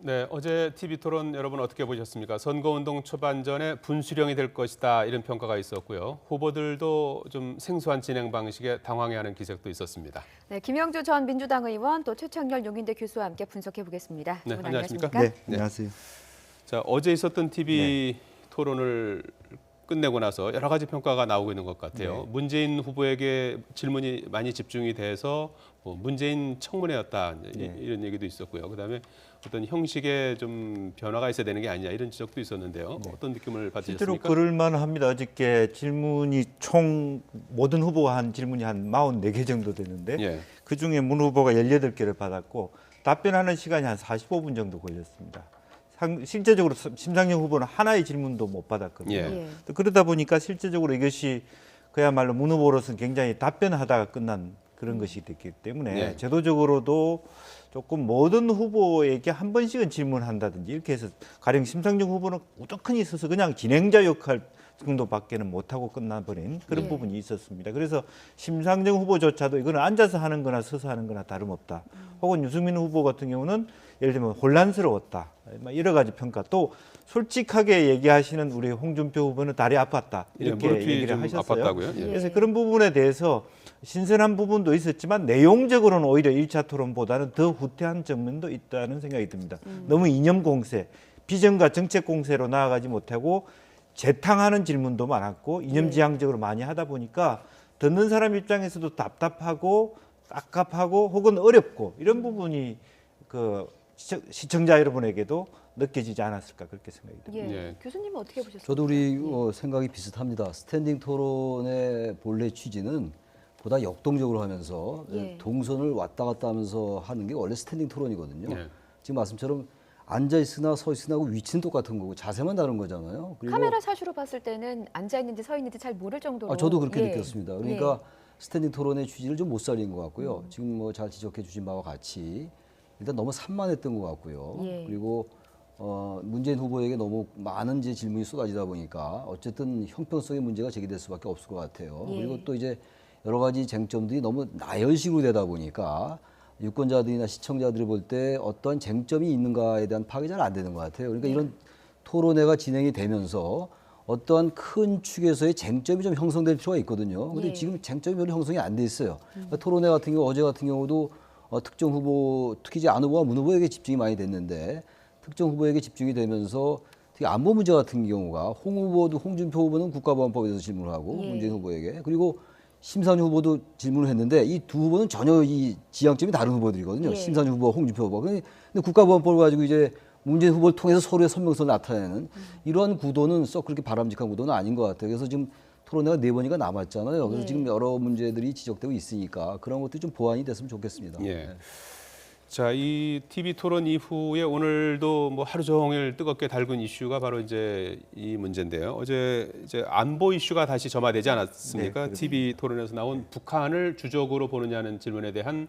네, 어제 TV 토론 여러분 어떻게 보셨습니까? 선거운동 초반전에 분수령이 될 것이다 이런 평가가 있었고요. 후보들도 좀 생소한 진행 방식에 당황해하는 기색도 있었습니다. 네, 김영주 전 민주당 의원 또 최창렬 용인대 교수와 함께 분석해 보겠습니다. 네, 안녕하십니까? 네, 안녕하세요. 자, 어제 있었던 TV 토론을 끝내고 나서 여러 가지 평가가 나오고 있는 것 같아요. 문재인 후보에게 질문이 많이 집중이 돼서 문재인 청문회였다 이런 얘기도 있었고요. 그다음에 어떤 형식에 좀 변화가 있어야 되는 게 아니냐 이런 지적도 있었는데요. 어떤 느낌을 받으셨습니까? 실제로 그럴만 합니다. 어저께 질문이 총 모든 후보가 한 질문이 한 44개 정도 되는데 그중에 문 후보가 18개를 받았고 답변하는 시간이 한 45분 정도 걸렸습니다. 실제적으로 심상정 후보는 하나의 질문도 못 받았거든요. 그러다 보니까 실제적으로 이것이 그야말로 문 후보로서는 굉장히 답변하다가 끝난 그런 것이 됐기 때문에 제도적으로도 조금 모든 후보에게 한 번씩은 질문한다든지 이렇게 해서 가령 심상정 후보는 우두커니 있어서 그냥 진행자 역할 정도밖에는 못하고 끝나버린 그런 부분이 있었습니다. 그래서 심상정 후보조차도 이거는 앉아서 하는 거나 서서 하는 거나 다름없다. 혹은 유승민 후보 같은 경우는 예를 들면 혼란스러웠다. 여러 가지 평가. 또 솔직하게 얘기하시는 우리 홍준표 후보는 다리 아팠다. 이렇게 얘기를 하셨어요. 아팠다고요? 그래서 그런 부분에 대해서 신선한 부분도 있었지만 내용적으로는 오히려 1차 토론보다는 더 후퇴한 측면도 있다는 생각이 듭니다. 너무 이념 공세, 비전과 정책 공세로 나아가지 못하고 재탕하는 질문도 많았고 이념지향적으로 많이 하다 보니까 듣는 사람 입장에서도 답답하고 깝깝하고 혹은 어렵고 이런 부분이 그 시청자 여러분에게도 느껴지지 않았을까 그렇게 생각이 듭니다. 교수님은 어떻게 보셨습니까? 저도 우리 생각이 비슷합니다. 스탠딩 토론의 본래 취지는 보다 역동적으로 하면서 동선을 왔다 갔다 하면서 하는 게 원래 스탠딩 토론이거든요. 지금 말씀처럼 앉아 있으나 서 있으나 위치는 똑같은 거고 자세만 다른 거잖아요. 그리고 카메라 샷으로 봤을 때는 앉아 있는지 서 있는지 잘 모를 정도로. 저도 그렇게 느꼈습니다. 그러니까 스탠딩 토론의 취지를 좀 못 살린 것 같고요. 지금 뭐 잘 지적해 주신 바와 같이 일단 너무 산만했던 것 같고요. 그리고 문재인 후보에게 너무 많은 이제 질문이 쏟아지다 보니까 어쨌든 형평성의 문제가 제기될 수밖에 없을 것 같아요. 그리고 또 이제 여러 가지 쟁점들이 너무 나열식으로 되다 보니까 유권자들이나 시청자들이 볼 때 어떤 쟁점이 있는가에 대한 파악이 잘 안 되는 것 같아요. 그러니까 이런 토론회가 진행이 되면서 어떠한 큰 축에서의 쟁점이 좀 형성될 필요가 있거든요. 근데 지금 쟁점이 별로 형성이 안 돼 있어요. 그러니까 토론회 같은 경우 어제 같은 경우도 특정 후보, 특히 이제 안 후보와 문 후보에게 집중이 많이 됐는데 특정 후보에게 집중이 되면서 특히 안보 문제 같은 경우가 홍준표 후보는 국가보안법에 대해서 질문을 하고 문재인 후보에게 그리고 심상정 후보도 질문을 했는데 이 두 후보는 전혀 이 지향점이 다른 후보들이거든요. 심상정 후보와 홍준표 후보. 근데 국가보안법을 가지고 이제 문재인 후보를 통해서 서로의 선명성을 나타내는 이러한 구도는 썩 그렇게 바람직한 구도는 아닌 것 같아요. 그래서 지금 토론회가 4번이가 남았잖아요. 그래서 지금 여러 문제들이 지적되고 있으니까 그런 것들이 좀 보완이 됐으면 좋겠습니다. 자, 이 TV 토론 이후에 오늘도 뭐 하루 종일 뜨겁게 달군 이슈가 바로 이제 이 문제인데요. 어제 이제 안보 이슈가 다시 점화되지 않았습니까? TV 토론에서 나온 북한을 주적으로 보느냐는 질문에 대한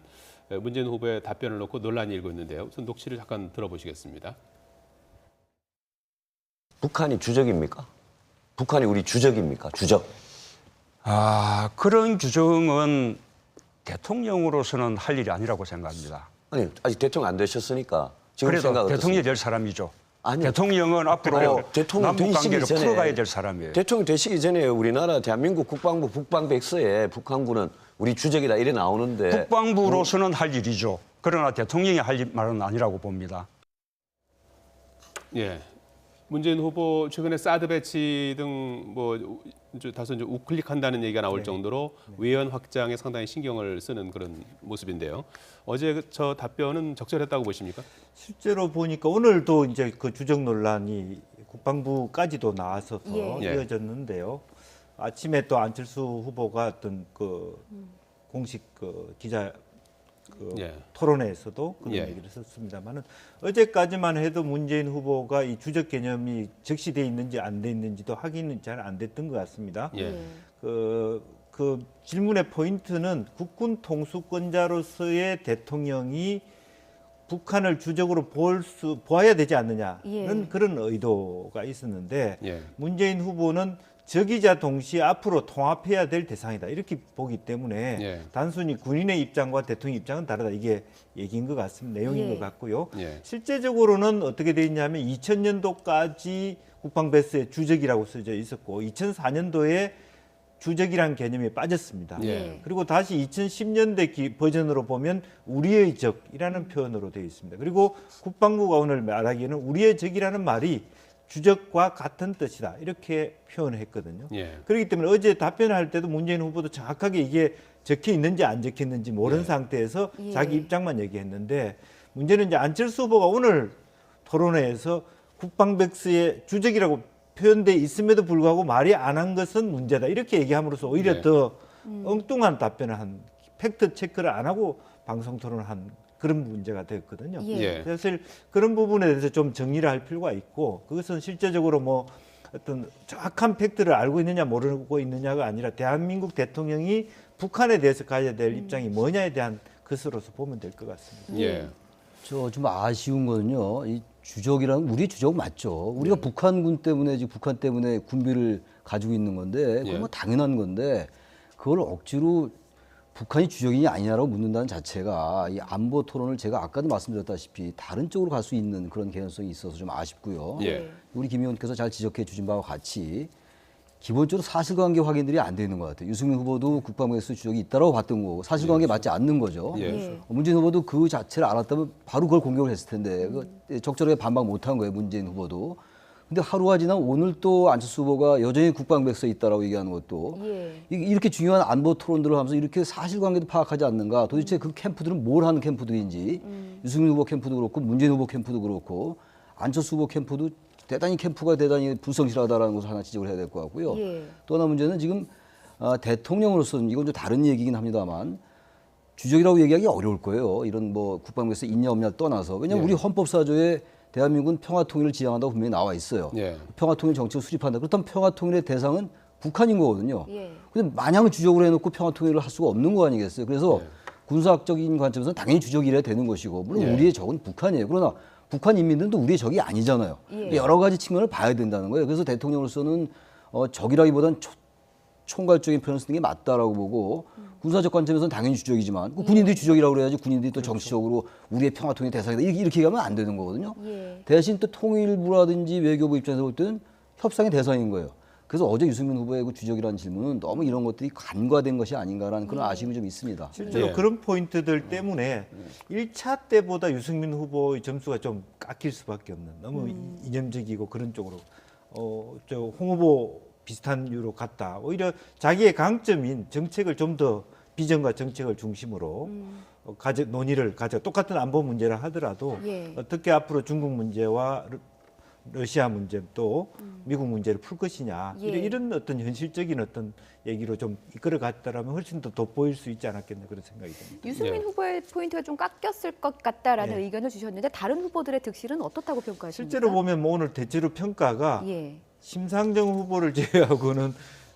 문재인 후보의 답변을 놓고 논란이 일고 있는데요. 우선 녹취를 잠깐 들어보시겠습니다. 북한이 주적입니까? 북한이 우리 주적입니까? 주적. 그런 규정은 대통령으로서는 할 일이 아니라고 생각합니다. 아니 아직 대통령 안 되셨으니까 지금 그래도 생각 대통령이 어떻습니까? 될 사람이죠. 아니요. 대통령은 앞으로 대통령 남북 관계를 되시기 전에 풀어가야 될 사람이에요. 대통령 되시기 전에 우리나라 대한민국 국방부 북방백서에 북한군은 우리 주적이다 이래 나오는데 국방부로서는 할 일이죠. 그러나 대통령이 할 말은 아니라고 봅니다. 문재인 후보 최근에 사드 배치 등 뭐 다소 이제 우클릭한다는 얘기가 나올 정도로 외연 확장에 상당히 신경을 쓰는 그런 모습인데요. 어제 저 답변은 적절했다고 보십니까? 실제로 보니까 오늘도 이제 그 주적 논란이 국방부까지도 나와서 이어졌는데요. 아침에 또 안철수 후보가 어떤 그 공식 그 기자 토론회에서도 그런 얘기를 했습니다만은 어제까지만 해도 문재인 후보가 이 주적 개념이 적시돼 있는지 안 돼 있는지도 확인은 잘 안 됐던 것 같습니다. 그 질문의 포인트는 국군 통수권자로서의 대통령이 북한을 주적으로 보아야 되지 않느냐는 그런 의도가 있었는데 문재인 후보는 적이자 동시에 앞으로 통합해야 될 대상이다 이렇게 보기 때문에 예. 단순히 군인의 입장과 대통령 입장은 다르다 이게 얘기인 것 같습니다. 내용인 예. 것 같고요. 예. 실제적으로는 어떻게 돼 있냐면 2000년도까지 국방베스의 주적이라고 써져 있었고 2004년도에 주적이라는 개념이 빠졌습니다. 예. 그리고 다시 2010년대 버전으로 보면 우리의 적이라는 표현으로 되어 있습니다. 그리고 국방부가 오늘 말하기에는 우리의 적이라는 말이 주적과 같은 뜻이다 이렇게 표현을 했거든요. 예. 그렇기 때문에 어제 답변할 때도 문재인 후보도 정확하게 이게 적혀 있는지 안 적혀 있는지 모르는 예. 상태에서 예. 자기 입장만 얘기했는데 문제는 이제 안철수 후보가 오늘 토론회에서 국방백스의 주적이라고 표현돼 있음에도 불구하고 말이 안 한 것은 문제다 이렇게 얘기함으로써 오히려 네. 더 엉뚱한 답변을 한 팩트 체크를 안 하고 방송 토론을 한 그런 문제가 되었거든요. 예. 예. 사실 그런 부분에 대해서 좀 정리를 할 필요가 있고 그것은 실제적으로 뭐 어떤 정확한 팩트를 알고 있느냐 모르고 있느냐가 아니라 대한민국 대통령이 북한에 대해서 가져야 될 입장이 뭐냐에 대한 것으로서 보면 될 것 같습니다. 예. 저 좀 아쉬운 거는요. 이 주적이라는 우리 주적 맞죠. 우리가 북한군 때문에 지금 북한 때문에 군비를 가지고 있는 건데 그건 뭐 당연한 건데 그걸 억지로 북한이 주적이냐 아니냐라고 묻는다는 자체가 이 안보 토론을 제가 아까도 말씀드렸다시피 다른 쪽으로 갈 수 있는 그런 개연성이 있어서 좀 아쉽고요. 예. 우리 김 의원께서 잘 지적해 주신 바와 같이 기본적으로 사실관계 확인들이 안 되는 것 같아요. 유승민 후보도 국방부에서 주적이 있다라고 봤던 거고 사실관계 맞지 않는 거죠. 예. 문재인 후보도 그 자체를 알았다면 바로 그걸 공격을 했을 텐데 그 적절하게 반박 못한 거예요. 문재인 후보도. 근데 하루가 지나 오늘 또 안철수 후보가 여전히 국방백서에 있다라고 얘기하는 것도 예. 이렇게 중요한 안보 토론들을 하면서 이렇게 사실관계도 파악하지 않는가. 도대체 그 캠프들은 뭘 하는 캠프들인지 유승민 후보 캠프도 그렇고 문재인 후보 캠프도 그렇고 안철수 후보 캠프도 대단히 캠프가 대단히 불성실하다라는 것을 하나 지적을 해야 될 것 같고요. 예. 또 하나 문제는 지금 대통령으로서는 이건 좀 다른 얘기긴 합니다만 주적이라고 얘기하기 어려울 거예요. 이런 뭐 국방부에서 있냐 없냐 떠나서. 왜냐하면 우리 헌법사조에 대한민국은 평화통일을 지향한다고 분명히 나와 있어요. 예. 평화통일 정책을 수립한다. 그렇다면 평화통일의 대상은 북한인 거거든요. 예. 근데 마냥 주적으로 해놓고 평화통일을 할 수가 없는 거 아니겠어요. 그래서 군사학적인 관점에서는 당연히 주적이래야 되는 것이고 물론 예. 우리의 적은 북한이에요. 그러나 북한 인민들도 우리의 적이 아니잖아요. 예. 여러 가지 측면을 봐야 된다는 거예요. 그래서 대통령으로서는 적이라기보다는 총괄적인 표현을 쓰는 게 맞다라고 보고 군사적 관점에서는 당연히 주적이지만 그 군인들이 주적이라고 그래야지 군인들이 또 정치적으로 우리의 평화통일 대상이다 이렇게 얘기하면 안 되는 거거든요. 예. 대신 또 통일부라든지 외교부 입장에서 볼 때는 협상의 대상인 거예요. 그래서 어제 유승민 후보의 그 주적이라는 질문은 너무 이런 것들이 간과된 것이 아닌가라는 그런 아쉬움이 좀 있습니다. 실제로 예. 그런 포인트들 때문에 1차 때보다 유승민 후보의 점수가 좀 깎일 수밖에 없는 너무 이념적이고 그런 쪽으로 저 홍 후보 비슷한 이유로 갔다. 오히려 자기의 강점인 정책을 좀 더 비전과 정책을 중심으로 논의를 가져 똑같은 안보 문제라 하더라도 예. 어떻게 앞으로 중국 문제와 러시아 문제 또 미국 문제를 풀 것이냐 예. 이런 어떤 현실적인 어떤 얘기로 좀 이끌어 갔다라면 훨씬 더 돋보일 수 있지 않았겠나 그런 생각이 듭니다. 유승민 예. 후보의 포인트가 좀 깎였을 것 같다라는 예. 의견을 주셨는데 다른 후보들의 득실은 어떻다고 평가하십니까? 실제로 보면 뭐 오늘 대체로 평가가 예. 심상정 후보를 제외하고는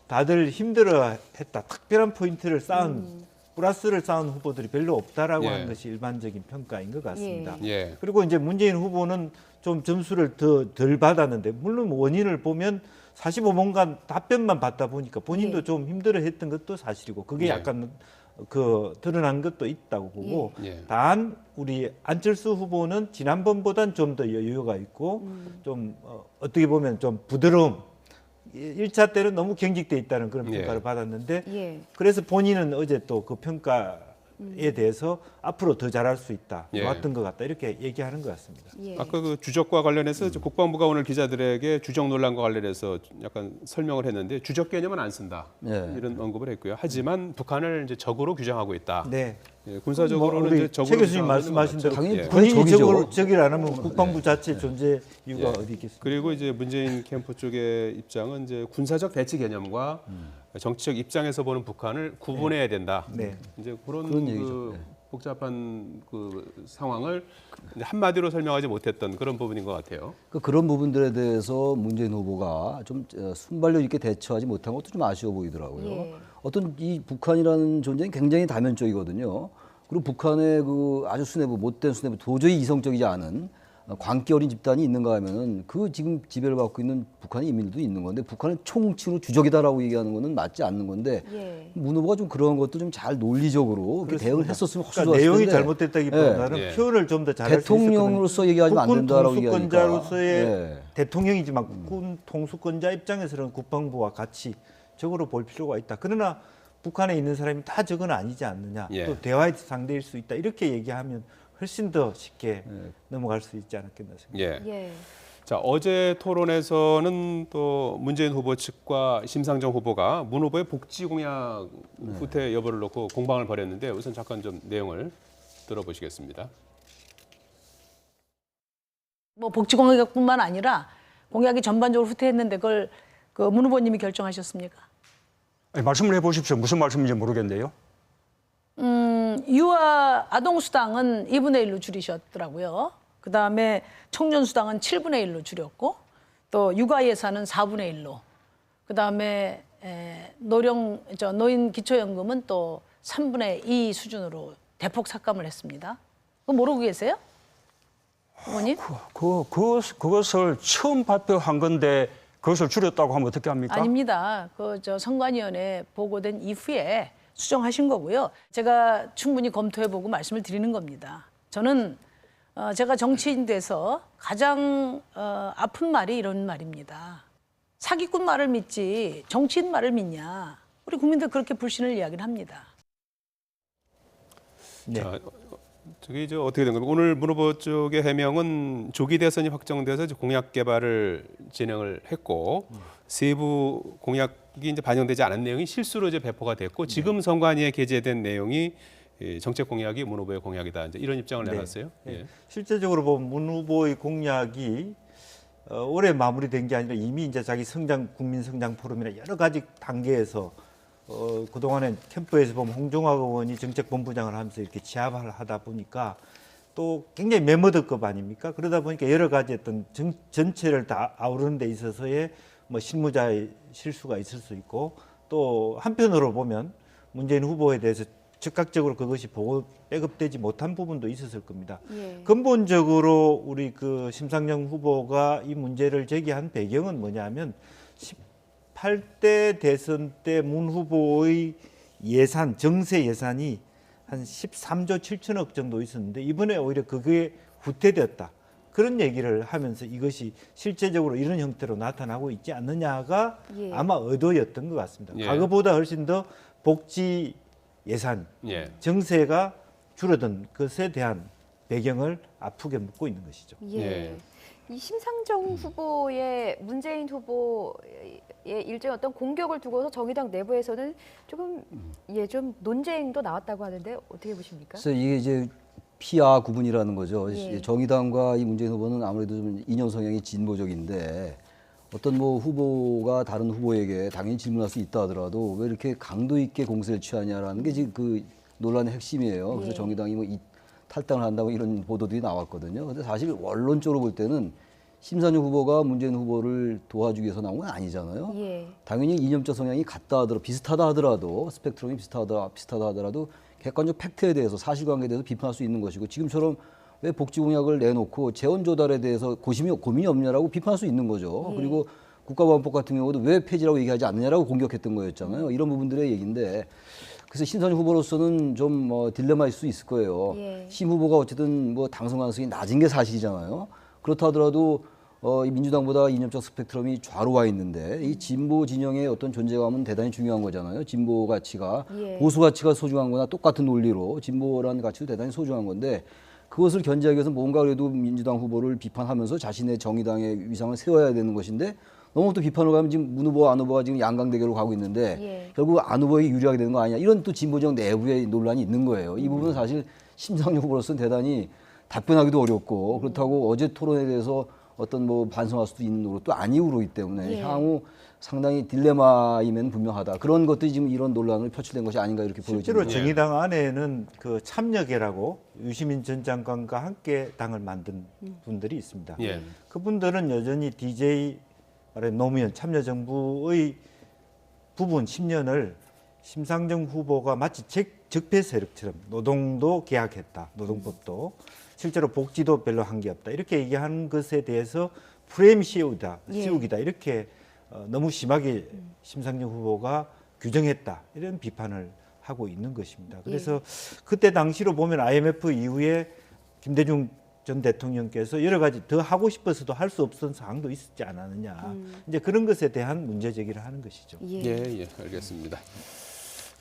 다들 힘들어했다. 특별한 포인트를 쌓은 플러스를 쌓은 후보들이 별로 없다라고 예. 하는 것이 일반적인 평가인 것 같습니다. 예. 그리고 이제 문재인 후보는 좀 점수를 덜 받았는데 물론 원인을 보면 45분간 답변만 받다 보니까 본인도 예. 좀 힘들어했던 것도 사실이고 그게 예. 약간 그 드러난 것도 있다고 보고 예. 단 우리 안철수 후보는 지난번보단 좀 더 여유가 있고 좀 어떻게 보면 좀 부드러움 1차 때는 너무 경직돼 있다는 그런 예. 평가를 받았는데 예. 그래서 본인은 어제 또 그 평가에 대해서 앞으로 더 잘할 수 있다 예. 좋았던 것 같다 이렇게 얘기하는 것 같습니다. 예. 아까 그 주적과 관련해서 국방부가 오늘 기자들에게 주적 논란과 관련해서 약간 설명을 했는데 주적 개념은 안 쓴다 예. 이런 언급을 했고요. 하지만 북한을 이제 적으로 규정하고 있다. 네. 예, 군사적으로는 우리 이제 적으로 최 교수님 규정하고 있는 말씀하신 것 대로 같죠. 당연히 예. 북한이 본인이 적이죠. 적을 안 하면 국방부 자체 존재 이유가 예. 어디 있겠습니까? 그리고 이제 문재인 캠프 쪽의 입장은 이제 군사적 대치 개념과 정치적 입장에서 보는 북한을 구분해야 된다. 네. 이제 그런 얘기죠. 그 네. 복잡한 그 상황을 이제 한마디로 설명하지 못했던 그런 부분인 것 같아요. 그런 부분들에 대해서 문재인 후보가 좀 순발력 있게 대처하지 못한 것도 좀 아쉬워 보이더라고요. 예. 어떤 이 북한이라는 존재는 굉장히 다면적이거든요. 그리고 북한의 그 아주 수뇌부, 못된 수뇌부, 도저히 이성적이지 않은 광기 어린 집단이 있는가 하면은 그 지금 지배를 받고 있는 북한의 인민들도 있는 건데 북한은 총칭으로 주적이다라고 얘기하는 거는 맞지 않는 건데 예. 문 후보가 좀 그런 것도 좀 잘 논리적으로 이렇게 대응을 했었으면 훨씬 그러니까 좋았을 내용이 텐데 잘못됐다기보다는 예. 표현을 좀 더 잘할 수 있을 대통령으로서 얘기하면 안 된다라고 얘기하니까. 통수권자로서의 예. 대통령이지만 군 통수권자 입장에서는 국방부와 같이 적으로 볼 필요가 있다. 그러나 북한에 있는 사람이 다 적은 아니지 않느냐. 예. 또 대화의 상대일 수 있다. 이렇게 얘기하면 훨씬 더 쉽게 넘어갈 수 있지 않았겠나 생각합니다. 예. 예. 자, 어제 토론에서는 또 문재인 후보 측과 심상정 후보가 문 후보의 복지 공약 후퇴 여부를 놓고 공방을 벌였는데 우선 잠깐 좀 내용을 들어보시겠습니다. 뭐 복지 공약뿐만 아니라 공약이 전반적으로 후퇴했는데 그걸 그 문 후보님이 결정하셨습니까? 아니, 말씀을 해보십시오. 무슨 말씀인지 모르겠네요. 유아 아동 수당은 2분의 1로 줄이셨더라고요. 그 다음에 청년 수당은 7분의 1로 줄였고 또 육아 예산은 4분의 1로. 그 다음에 노인 기초연금은 또 3분의 2 수준으로 대폭 삭감을 했습니다. 그거 모르고 계세요? 어머님? 그것을 처음 발표한 건데 그것을 줄였다고 하면 어떻게 합니까? 아닙니다. 선관위원회 보고된 이후에 수정하신 거고요. 제가 충분히 검토해보고 말씀을 드리는 겁니다. 저는 제가 정치인 돼서 가장 아픈 말이 이런 말입니다. 사기꾼 말을 믿지 정치인 말을 믿냐. 우리 국민들 그렇게 불신을 이야기를 합니다. 네. 자, 저기 이제 어떻게 된 겁니까? 오늘 문 후보 쪽의 해명은 조기 대선이 확정돼서 이제 공약 개발을 진행을 했고 세부 공약이 이제 반영되지 않은 내용이 실수로 이제 배포가 됐고 지금 선관위에 게재된 내용이 정책 공약이 문 후보의 공약이다. 이제 이런 입장을 내놨어요. 네. 예. 실제적으로 보면 문 후보의 공약이 올해 마무리된 게 아니라 이미 이제 자기 국민 성장 포럼이나 여러 가지 단계에서 그동안에 캠프에서 보면 홍종학 의원이 정책본부장을 하면서 이렇게 지압을 하다 보니까 또 굉장히 메모드급 아닙니까? 그러다 보니까 여러 가지 어떤 전체를 다 아우르는 데 있어서의 뭐 실무자의 실수가 있을 수 있고 또 한편으로 보면 문재인 후보에 대해서 즉각적으로 그것이 백업되지 못한 부분도 있었을 겁니다. 예. 근본적으로 우리 그 심상정 후보가 이 문제를 제기한 배경은 뭐냐면 18대 대선 때 문 후보의 예산, 정세 예산이 한 13조 7천억 정도 있었는데 이번에 오히려 그게 후퇴되었다. 그런 얘기를 하면서 이것이 실제적으로 이런 형태로 나타나고 있지 않느냐가 예. 아마 의도였던 것 같습니다. 예. 과거보다 훨씬 더 복지 예산, 예. 정세가 줄어든 것에 대한 배경을 아프게 묻고 있는 것이죠. 예. 예. 이 심상정 후보의 문재인 후보의 일종의 어떤 공격을 두고서 정의당 내부에서는 조금 좀 논쟁도 나왔다고 하는데 어떻게 보십니까? 그래서 이게 이제 피아 구분이라는 거죠. 예. 정의당과 이 문재인 후보는 아무래도 좀 이념 성향이 진보적인데 어떤 뭐 후보가 다른 후보에게 당연히 질문할 수 있다 하더라도 왜 이렇게 강도 있게 공세를 취하냐라는 게 지금 그 논란의 핵심이에요. 그래서 예. 정의당이 뭐 탈당을 한다고 이런 보도들이 나왔거든요. 근데 사실 원론적으로 볼 때는 심상정 후보가 문재인 후보를 도와주기 위해서 나온 건 아니잖아요. 예. 당연히 이념적 성향이 같다 하더라도 비슷하다 하더라도 스펙트럼이 비슷하다 하더라도 객관적 팩트에 대해서 사실관계에 대해서 비판할 수 있는 것이고 지금처럼 왜 복지 공약을 내놓고 재원 조달에 대해서 고민이 없냐라고 비판할 수 있는 거죠. 예. 그리고 국가보안법 같은 경우도 왜 폐지라고 얘기하지 않느냐라고 공격했던 거였잖아요. 이런 부분들의 얘기인데 그래서 심상정 후보로서는 좀 딜레마일 수 있을 거예요. 예. 심 후보가 어쨌든 뭐 당선 가능성이 낮은 게 사실이잖아요. 그렇다 하더라도 이 민주당보다 이념적 스펙트럼이 좌로 와 있는데 이 진보 진영의 어떤 존재감은 대단히 중요한 거잖아요. 진보 가치가 예. 보수 가치가 소중한 거나 똑같은 논리로 진보라는 가치도 대단히 소중한 건데 그것을 견제하기 위해서 뭔가 그래도 민주당 후보를 비판하면서 자신의 정의당의 위상을 세워야 되는 것인데 너무 또 비판을 가면 지금 문 후보와 안 후보가 지금 양강 대결로 가고 있는데 예. 결국 안 후보에게 유리하게 되는 거 아니냐 이런 또 진보적 내부의 논란이 있는 거예요. 이 부분은 사실 심상정 후보로서는 대단히 답변하기도 어렵고 그렇다고 어제 토론에 대해서 어떤 뭐 반성할 수도 있는 노릇도 아니오르기 때문에 예. 향후 상당히 딜레마이면 분명하다. 그런 것들이 지금 이런 논란을 표출된 것이 아닌가 이렇게 실제로 보여집니다. 정의당 안에는 그 참여계라고 유시민 전 장관과 함께 당을 만든 분들이 있습니다. 예. 그분들은 여전히 DJ 노무현 참여정부의 부분 10년을 심상정 후보가 마치 적폐 세력처럼 노동도 계약했다. 노동법도 실제로 복지도 별로 한 게 없다. 이렇게 얘기하는 것에 대해서 프레임 씌우기다. 이렇게 너무 심하게 심상정 후보가 규정했다. 이런 비판을 하고 있는 것입니다. 그래서 그때 당시로 보면 IMF 이후에 김대중 전 대통령께서 여러 가지 더 하고 싶어서도 할 수 없었던 사항도 있었지 않았느냐. 이제 그런 것에 대한 문제 제기를 하는 것이죠. 예, 알겠습니다.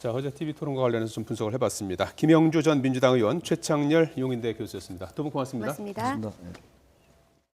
자, 어제 TV 토론과 관련해서 좀 분석을 해봤습니다. 김영주 전 민주당 의원, 최창렬 용인대 교수였습니다. 두 분 고맙습니다. 고맙습니다. 고맙습니다.